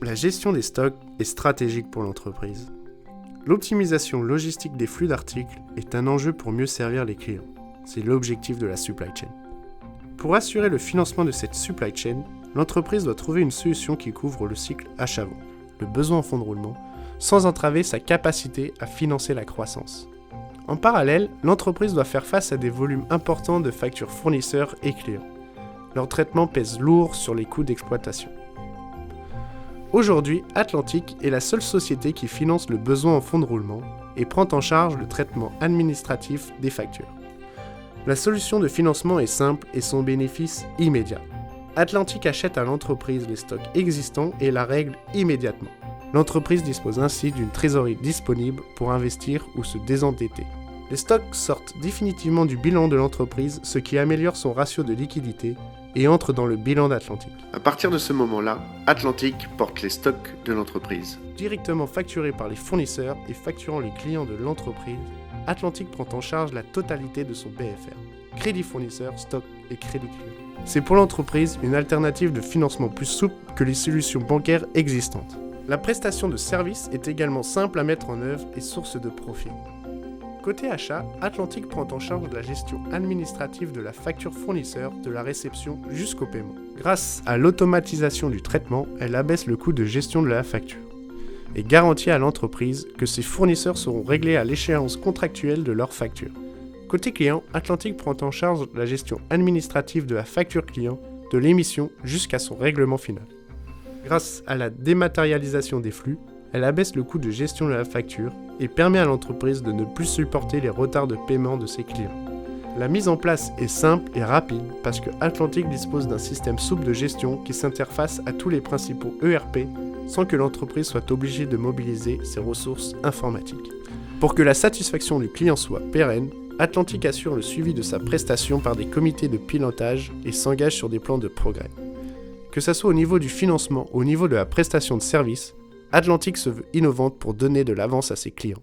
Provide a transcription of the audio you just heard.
La gestion des stocks est stratégique pour l'entreprise. L'optimisation logistique des flux d'articles est un enjeu pour mieux servir les clients. C'est l'objectif de la supply chain. Pour assurer le financement de cette supply chain, l'entreprise doit trouver une solution qui couvre le cycle achat-vente, le besoin en fonds de roulement, sans entraver sa capacité à financer la croissance. En parallèle, l'entreprise doit faire face à des volumes importants de factures fournisseurs et clients. Leur traitement pèse lourd sur les coûts d'exploitation. Aujourd'hui, Atlantic est la seule société qui finance le besoin en fonds de roulement et prend en charge le traitement administratif des factures. La solution de financement est simple et son bénéfice immédiat. Atlantic achète à l'entreprise les stocks existants et la règle immédiatement. L'entreprise dispose ainsi d'une trésorerie disponible pour investir ou se désendetter. Les stocks sortent définitivement du bilan de l'entreprise, ce qui améliore son ratio de liquidité et entre dans le bilan d'Atlantic. À partir de ce moment-là, Atlantic porte les stocks de l'entreprise. Directement facturés par les fournisseurs et facturant les clients de l'entreprise, Atlantic prend en charge la totalité de son BFR. Crédit fournisseur, stock et crédit client. C'est pour l'entreprise une alternative de financement plus souple que les solutions bancaires existantes. La prestation de service est également simple à mettre en œuvre et source de profit. Côté achat, Atlantic prend en charge la gestion administrative de la facture fournisseur, de la réception jusqu'au paiement. Grâce à l'automatisation du traitement, elle abaisse le coût de gestion de la facture et garantit à l'entreprise que ses fournisseurs seront réglés à l'échéance contractuelle de leur facture. Côté client, Atlantic prend en charge la gestion administrative de la facture client, de l'émission jusqu'à son règlement final. Grâce à la dématérialisation des flux, elle abaisse le coût de gestion de la facture et permet à l'entreprise de ne plus supporter les retards de paiement de ses clients. La mise en place est simple et rapide parce que Atlantic dispose d'un système souple de gestion qui s'interface à tous les principaux ERP sans que l'entreprise soit obligée de mobiliser ses ressources informatiques. Pour que la satisfaction du client soit pérenne, Atlantic assure le suivi de sa prestation par des comités de pilotage et s'engage sur des plans de progrès. Que ce soit au niveau du financement ou au niveau de la prestation de service, Atlantic se veut innovante pour donner de l'avance à ses clients.